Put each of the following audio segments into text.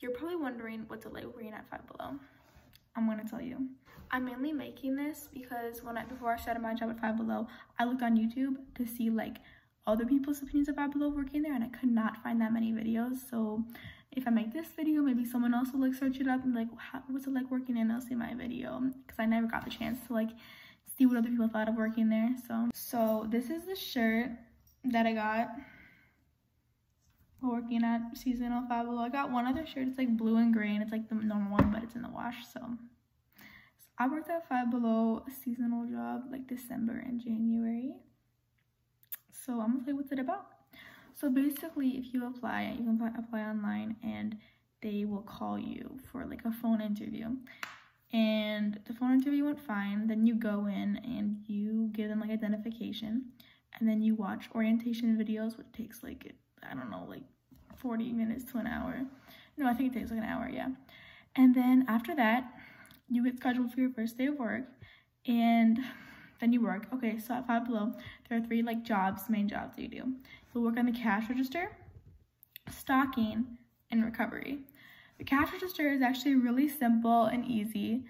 You're probably wondering what's it like working at Five Below. I'm gonna tell you. I'm mainly making this because before I started my job at Five Below, I looked on YouTube to see like other people's opinions of Five Below working there, and I could not find that many videos. So if I make this video, maybe someone else will like search it up and like, what's it like working in? They'll see my video, because I never got the chance to like see what other people thought of working there. So this is the shirt that I got working at seasonal Five Below. I got one other shirt. It's like blue and gray, and it's like the normal one, but it's in the wash. So I worked at Five Below, a seasonal job, like December and January. So I'm gonna tell you what's it about. So basically, if you apply, you can apply online, and they will call you for like a phone interview. And the phone interview went fine. Then you go in and you give them like identification, and then you watch orientation videos, which takes like, I don't know, like 40 minutes to an hour. No, I think it takes like an hour, yeah. And then after that, you get scheduled for your first day of work, and then you work. Okay, so at Five Below, there are 3 like main jobs that you do. You'll work on the cash register, stocking, and recovery. The cash register is actually really simple and easy.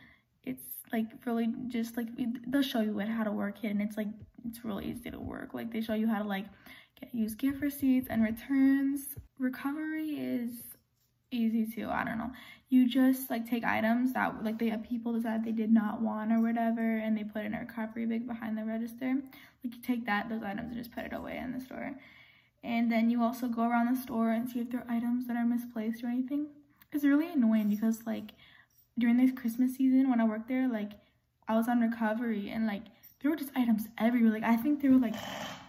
It's like really just like, they'll show you how to work it, and it's really easy to work. Like they show you how to like use gift receipts and returns. Recovery is easy too. I don't know, you just like take items that like people decide they did not want or whatever, and they put in a recovery bag behind the register. Like you take those items and just put it away in the store. And then you also go around the store and see if there are items that are misplaced or anything. It's really annoying because like during this Christmas season when I worked there, like I was on recovery, and like there were just items everywhere. Like I think there were like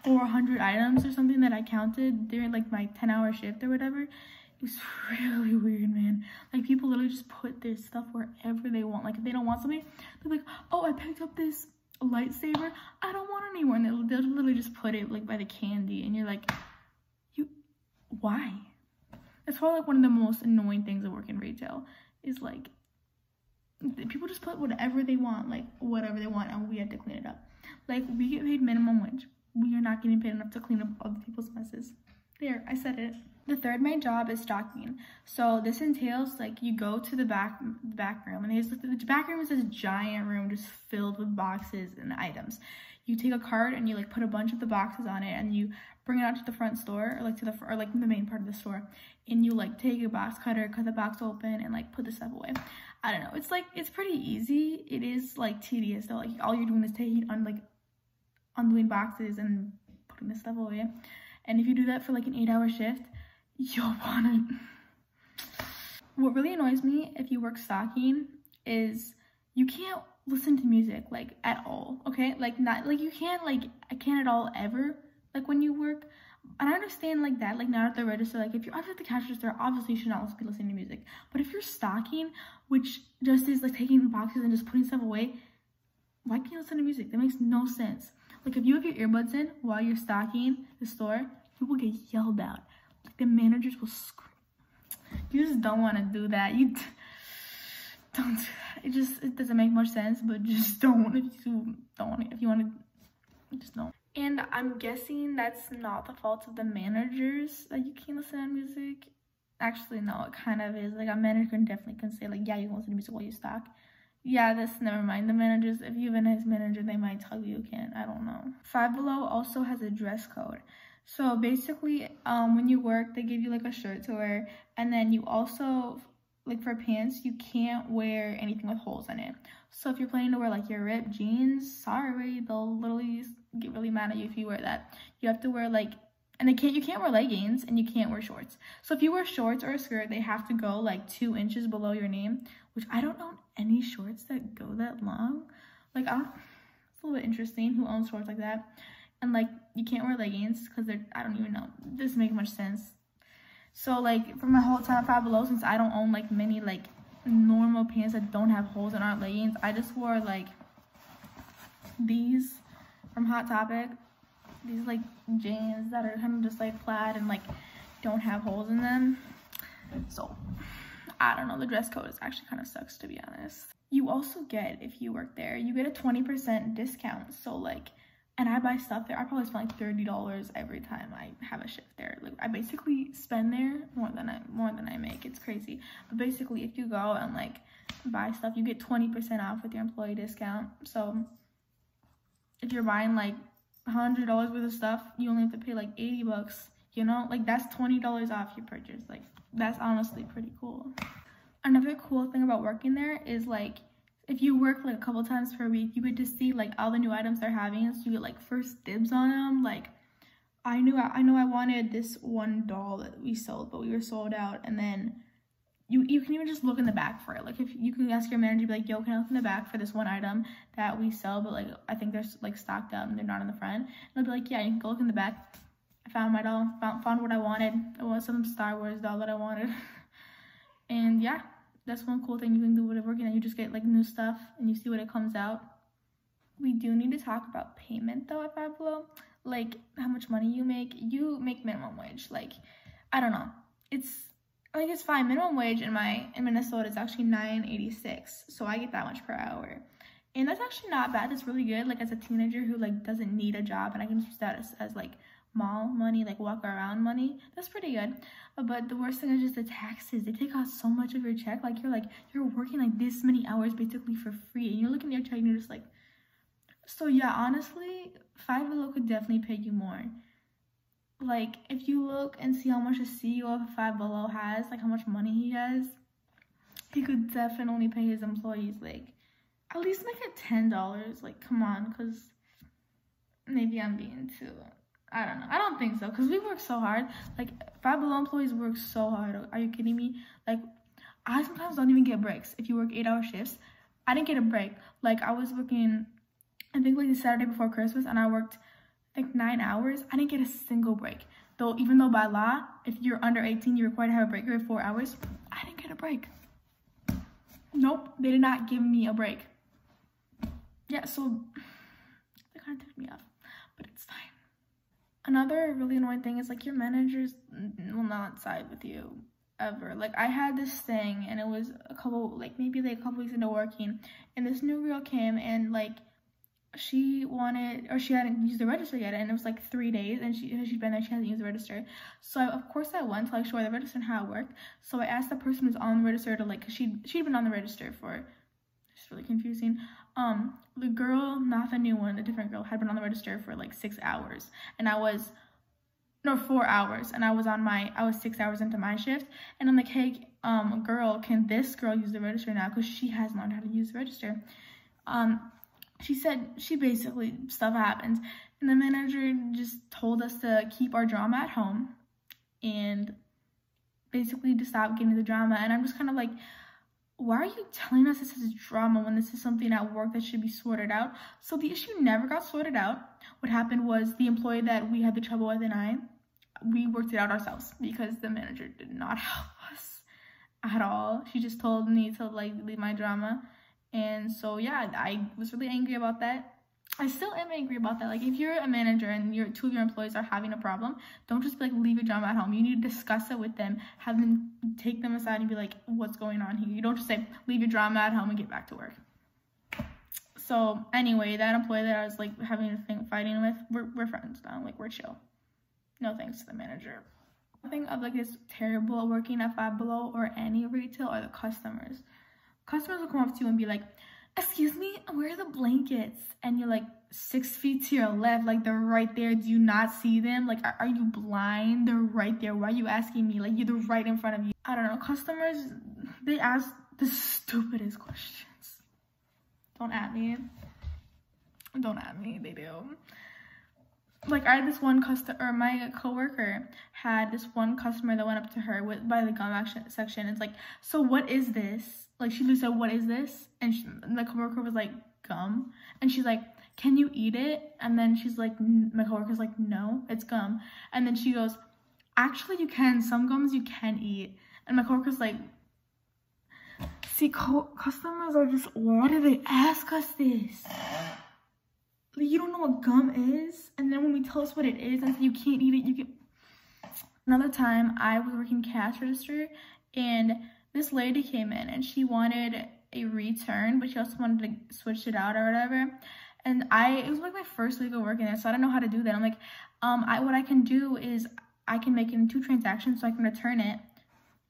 400 items or something that I counted during like my 10-hour shift or whatever. It was really weird, man. Like people literally just put their stuff wherever they want. Like if they don't want something, they're like, oh, I picked up this lightsaber, I don't want it anymore, and they'll literally just put it like by the candy, and you're like, why? It's probably like one of the most annoying things of working retail is like people just put whatever they want, like whatever they want, and we have to clean it up. Like we get paid minimum wage. We are not getting paid enough to clean up other people's messes. There, I said it. The third main job is stocking. So this entails like you go to the back room, and the back room is this giant room just filled with boxes and items. You take a cart and you like put a bunch of the boxes on it, and you bring it out to the front store, or like to the main part of the store, and you like take a box cutter, cut the box open, and like put the stuff away. I don't know, it's pretty easy. It is like tedious though. Like all you're doing is undoing boxes and putting the stuff away. And if you do that for like an 8-hour shift, you'll want it. What really annoys me if you work stocking is you can't listen to music like at all. Okay, like not like you can't like I can't at all ever like when you work. And I understand like that, like not at the register, like if you're at the cash register, obviously you should not be listening to music. But if you're stocking, which just is like taking boxes and just putting stuff away, why can't you listen to music? That makes no sense. Like if you have your earbuds in while you're stocking the store, you will get yelled at. Like the managers will scream. You just don't want to do that. You don't do that. It doesn't make much sense, but just don't. If you want to, just don't. And I'm guessing that's not the fault of the managers that you can't listen to music. Actually, no, it kind of is. Like a manager definitely can say like, yeah, you can listen to music while you stock. Yeah, that's never mind. The managers, if you have a nice manager, they might tell you can't. I don't know. Five Below also has a dress code. So basically, when you work, they give you like a shirt to wear, and then you also, like for pants, you can't wear anything with holes in it. So if you're planning to wear like your ripped jeans, sorry, they'll literally get really mad at you if you wear that. You have to wear like, and you can't wear leggings, and you can't wear shorts. So if you wear shorts or a skirt, they have to go like 2 inches below your knee, which I don't own any shorts that go that long. Like it's a little bit interesting who owns shorts like that. And like you can't wear leggings because I don't even know, it doesn't make much sense. So like for my whole time at Five Below, since I don't own like many like normal pants that don't have holes and aren't leggings, I just wore like these from Hot Topic, these like jeans that are kind of just like plaid and like don't have holes in them. So I don't know, the dress code is actually kind of sucks, to be honest. You also get, if you work there, you get a 20% discount. So like and I buy stuff there. I probably spend like $30 every time I have a shift there. Like I basically spend there more than I make. It's crazy. But basically, if you go and like buy stuff, you get 20% off with your employee discount. So if you're buying like $100 worth of stuff, you only have to pay like 80 bucks, you know? Like that's $20 off your purchase. Like that's honestly pretty cool. Another cool thing about working there is like if you work like a couple times per week, you get to see like all the new items they're having, so you get like first dibs on them. Like I know I wanted this one doll that we sold, but we were sold out. And then you can even just look in the back for it. Like if you can ask your manager, be like, yo, can I look in the back for this one item that we sell, but like I think they're like stocked up and they're not in the front. And they'll be like, yeah, you can go look in the back. I found my doll, found what I wanted. It was some Star Wars doll that I wanted. And yeah, that's one cool thing you can do with working, and you just get like new stuff and you see what it comes out. We do need to talk about payment though at Five Below. Like how much money you make minimum wage. Like I don't know, it's fine. Minimum wage in Minnesota is actually $9.86, so I get that much per hour, and that's actually not bad. That's really good. Like as a teenager who like doesn't need a job, and I can use that as like mall money, like walk around money, that's pretty good. But the worst thing is just the taxes. They take out so much of your check. Like you're working like this many hours basically for free, and you're looking at your check and you're just like, so yeah, honestly, Five Below could definitely pay you more. Like if you look and see how much the CEO of Five Below has, like how much money he has, he could definitely pay his employees like at least make it $10. Like come on, because maybe I'm being too, I don't know. I don't think so, because we work so hard. Like Five Below employees work so hard. Are you kidding me? Like I sometimes don't even get breaks. If you work 8-hour shifts, I didn't get a break. Like I was working, I think like the Saturday before Christmas, and I worked like 9 hours. I didn't get a single break. Though even though by law, if you're under 18, you're required to have a break every 4 hours. I didn't get a break. Nope, they did not give me a break. Yeah, so that kind of took me off, but it's fine. Another really annoying thing is like your managers will not side with you ever. Like I had this thing, and it was maybe a couple weeks into working, and this new girl came, and like she hadn't used the register yet, and it was like 3 days, and she'd been there, she hadn't used the register. So of course I went to like show her the register and how it worked. So I asked the person who's on the register to like, cause she'd been on the register for, it's really confusing. The girl, not the new one, a different girl, had been on the register for like 6 hours, and 4 hours, and I was 6 hours into my shift, and I'm like, hey, girl, can this girl use the register now, because she hasn't learned how to use the register. She said, stuff happens, and the manager just told us to keep our drama at home, and basically to stop getting the drama. And I'm just kind of like, why are you telling us this is drama when this is something at work that should be sorted out? So the issue never got sorted out. What happened was the employee that we had the trouble with and we worked it out ourselves, because the manager did not help us at all. She just told me to like leave my drama. And so yeah, I was really angry about that. I still am angry about that. Like if you're a manager and two of your employees are having a problem, don't just be like, leave your drama at home. You need to discuss it with them, have them take them aside and be like, what's going on here? You don't just say, leave your drama at home and get back to work. So anyway, that employee that I was like having a thing fighting with, we're friends now. Like we're chill. No thanks to the manager. Nothing of like is terrible working at Five Below or any retail are the customers. Customers will come up to you and be like, excuse me, where are the blankets? And you're like 6 feet to your left, like they're right there. Do you not see them? Like, are you blind? They're right there. Why are you asking me? Like, they're right in front of you. I don't know. Customers, they ask the stupidest questions. Don't at me. Don't at me. They do. Like, I had this one customer, or my coworker had this one customer that went up to her by the gum section. It's like, so what is this? Like, she literally said, what is this? And my coworker was like, gum. And she's like, can you eat it? And then she's like, my coworker's like, no, it's gum. And then she goes, actually, you can. Some gums you can eat. And my coworker's like, see, customers are just, why do they ask us this? Like, you don't know what gum is? And then when we tell us what it is and say you can't eat it, you get... Another time, I was working cash register, and this lady came in, and she wanted a return, but she also wanted to switch it out or whatever. And it was like my first week of working there, so I don't know how to do that. I'm like, what I can do is I can make it in 2 transactions, so I can return it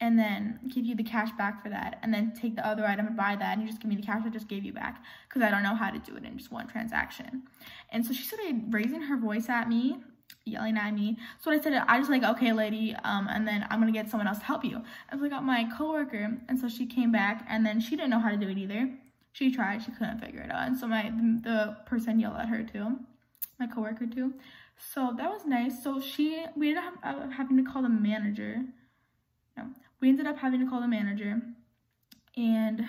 and then give you the cash back for that, and then take the other item and buy that, and you just give me the cash I just gave you back, because I don't know how to do it in just 1 transaction. And so she started raising her voice at me, yelling at me. So I said, I just like, okay, lady, and then I'm gonna get someone else to help you. And so I got my coworker, and so she came back, and then she didn't know how to do it either. She tried, she couldn't figure it out, and so the person yelled at her too, my coworker too. So that was nice. So we ended up having to call the manager. No, we ended up having to call the manager, and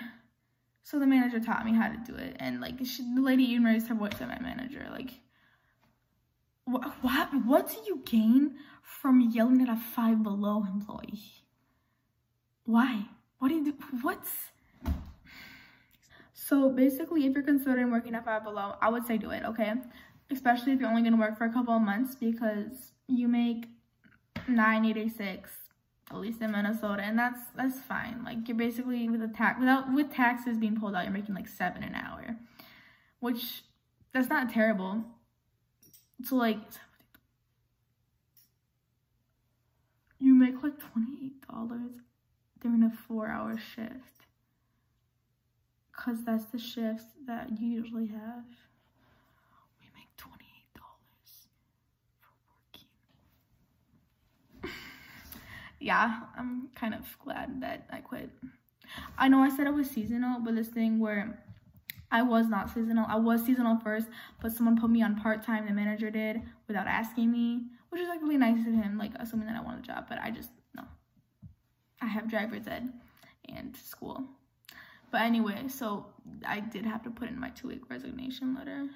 so the manager taught me how to do it. And like the lady even raised her voice at my manager, like, what do you gain from yelling at a Five Below employee? Why? What do you do? What's... So basically, if you're considering working at Five Below, I would say do it, okay? Especially if you're only gonna work for a couple of months, because you make $9.86, at least in Minnesota, and that's fine. Like, you're basically with taxes being pulled out, you're making like $7 an hour, which that's not terrible. So like, you make like $28 during a 4-hour shift. Because that's the shifts that you usually have. We make $28 for working. Yeah, I'm kind of glad that I quit. I know I said I was seasonal, but this thing where I was not seasonal. I was seasonal first, but someone put me on part-time, the manager did, without asking me, which is like really nice of him, like assuming that I want a job, but no. I have driver's ed and school. But anyway, so I did have to put in my 2-week resignation letter.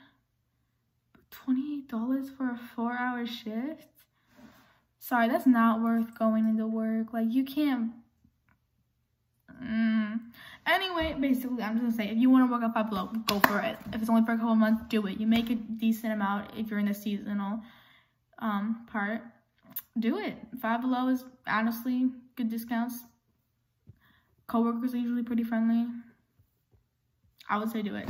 But $28 for a 4-hour shift? Sorry, that's not worth going into work. Like, you can't... Anyway, basically, I'm just gonna say, if you want to work at Five Below, go for it. If it's only for a couple months, do it. You make a decent amount if you're in the seasonal part. Do it. Five Below is honestly good discounts. Coworkers are usually pretty friendly. I would say do it.